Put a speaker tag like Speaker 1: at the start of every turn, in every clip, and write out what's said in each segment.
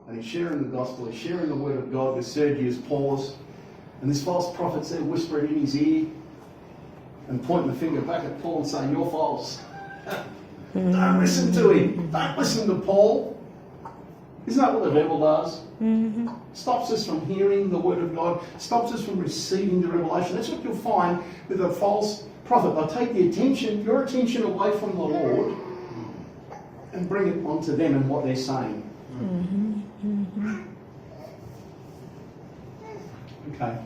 Speaker 1: and he's sharing the gospel, he's sharing the word of God with Sergius Paulus, and this false prophet said, whispering in his ear and pointing the finger back at Paul and saying, "You're false." Don't listen to him. Don't listen to Paul. Isn't that what the devil does?
Speaker 2: Mm-hmm.
Speaker 1: Stops us from hearing the word of God, stops us from receiving the revelation. That's what you'll find with a false prophet. They'll take your attention away from the Lord and bring it onto them and what they're saying.
Speaker 2: Mm-hmm. Mm-hmm.
Speaker 1: Okay.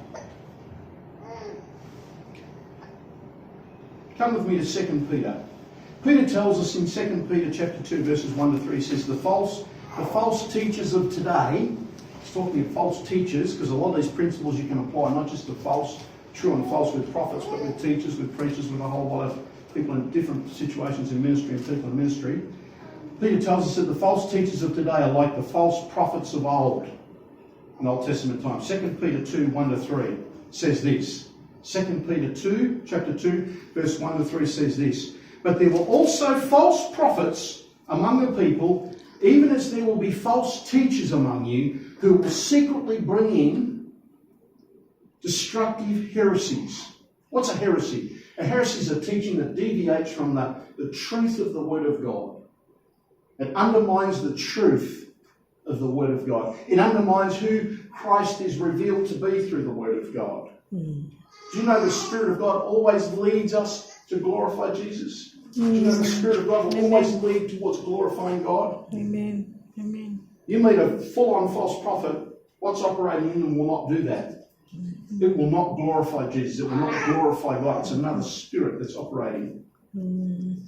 Speaker 1: Come with me to 2 Peter. Peter tells us in 2 Peter chapter 2 verses 1 to 3, he says, the false teachers of today, he's talking of false teachers, because a lot of these principles you can apply not just to false, true and false with prophets, but with teachers, with preachers, with a whole lot of people in different situations in ministry and people in ministry. Peter tells us that the false teachers of today are like the false prophets of old in Old Testament times. 2 Peter 2, 1 to 3 says this. 2 Peter 2, chapter 2, verse 1 to 3 says this. But there were also false prophets among the people, even as there will be false teachers among you, who will secretly bring in destructive heresies. What's a heresy? A heresy is a teaching that deviates from the truth of the Word of God. It undermines the truth of the Word of God. It undermines who Christ is revealed to be through the Word of God.
Speaker 2: Mm.
Speaker 1: Do you know the Spirit of God always leads us to glorify Jesus? Do you know the Spirit of God will always lead towards glorifying God?
Speaker 2: Amen. Amen.
Speaker 1: You meet a full-on false prophet, what's operating in them will not do that. It will not glorify Jesus. It will not glorify God. It's another spirit that's operating.
Speaker 2: Mm.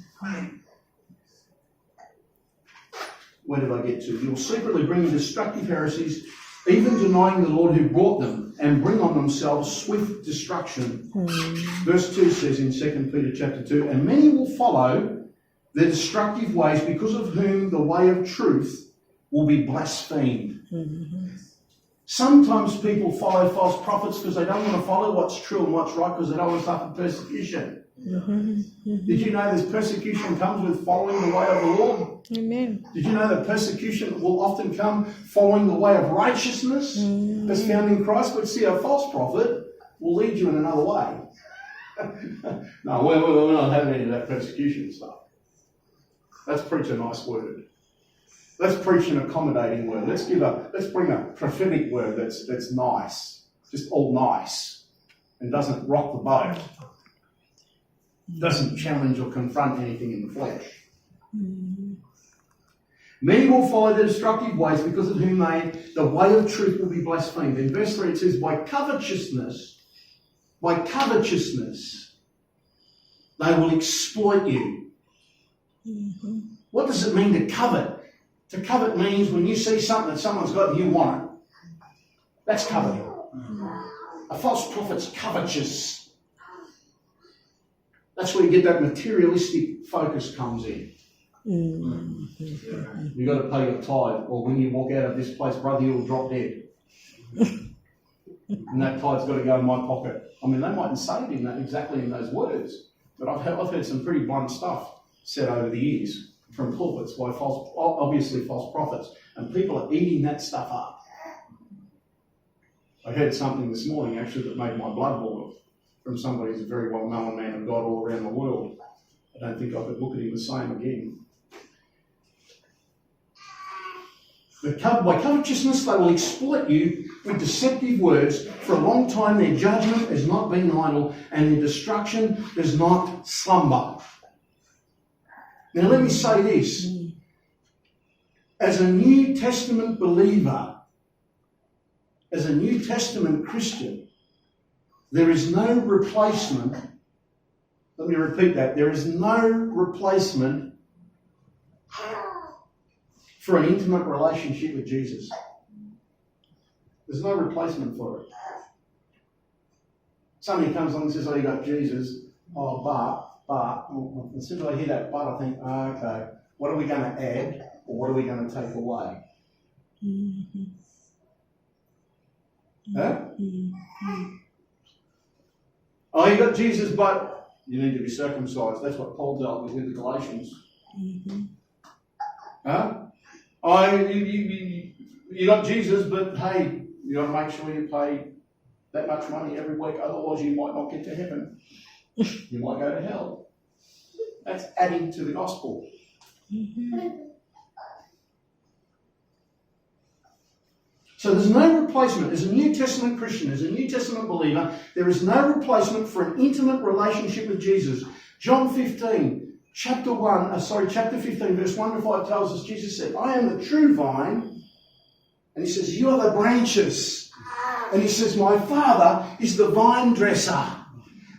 Speaker 1: Where did I get to? You'll secretly bring in destructive heresies, even denying the Lord who brought them, and bring on themselves swift destruction. Verse 2 says in 2 Peter chapter 2, and many will follow their destructive ways, because of whom the way of truth will be blasphemed.
Speaker 2: Mm-hmm.
Speaker 1: Sometimes people follow false prophets because they don't want to follow what's true and what's right, because they don't want to suffer persecution.
Speaker 2: Mm-hmm. Mm-hmm.
Speaker 1: Did you know this persecution comes with following the way of the Lord?
Speaker 2: Amen.
Speaker 1: Did you know that persecution will often come following the way of righteousness that's found in Christ? But see, a false prophet will lead you in another way. No, we're not having any of that persecution stuff. Let's preach a nice word. Let's preach an accommodating word. Let's bring a prophetic word that's nice, just all nice, and doesn't rock the boat. Doesn't challenge or confront anything in the flesh.
Speaker 2: Mm.
Speaker 1: Many will follow their destructive ways, because of whom the way of truth will be blasphemed. In verse 3 it says, by covetousness, they will exploit you.
Speaker 2: Mm-hmm.
Speaker 1: What does it mean to covet? To covet means when you see something that someone's got and you want it. That's coveting. A false prophet's covetous. That's where you get that materialistic focus comes in.
Speaker 2: Mm-hmm.
Speaker 1: You've got to pay your tithe, or when you walk out of this place, brother, you'll drop dead. And that tithe's got to go in my pocket. I mean, they mightn't say it exactly in those words, but I've heard some pretty blunt stuff said over the years from pulpits by obviously false prophets, and people are eating that stuff up. I heard something this morning actually that made my blood boil, from somebody who's a very well-known man of God all around the world. I don't think I could look at him the same again. By covetousness they will exploit you with deceptive words. For a long time their judgment has not been idle, and their destruction does not slumber. Now let me say this. As a New Testament believer, as a New Testament Christian, there is no replacement. Let me repeat that. There is no replacement for an intimate relationship with Jesus. There's no replacement for it. Somebody comes along and says, oh, you got Jesus. Oh, but. As soon as I hear that but, I think, oh, okay, what are we going to add or what are we going to take away?
Speaker 2: Mm-hmm.
Speaker 1: Huh?
Speaker 2: Mm-hmm.
Speaker 1: Oh, you got Jesus, but you need to be circumcised. That's what Paul dealt with the Galatians.
Speaker 2: Mm-hmm.
Speaker 1: Huh? Oh, you you got Jesus, but hey, you got to make sure you pay that much money every week, otherwise you might not get to heaven. You might go to hell. That's adding to the gospel. So there's no replacement. As a New Testament Christian, as a New Testament believer, there is no replacement for an intimate relationship with Jesus. John 15, chapter 15, verse 1 to 5 tells us, Jesus said, I am the true vine. And he says, you are the branches. And he says, my Father is the vine dresser.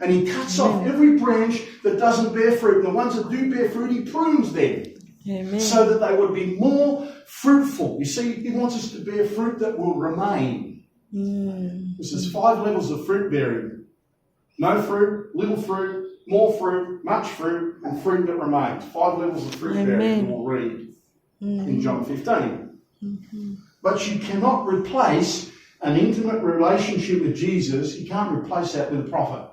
Speaker 1: And he cuts off every branch that doesn't bear fruit. And the ones that do bear fruit, he prunes them.
Speaker 2: Amen.
Speaker 1: So that they would be more fruitful. You see, he wants us to bear fruit that will remain. This is 5 levels of fruit bearing. No fruit, little fruit, more fruit, much fruit, and fruit that remains. 5 levels of fruit bearing we'll read in John 15. But you cannot replace an intimate relationship with Jesus. You can't replace that with a prophet.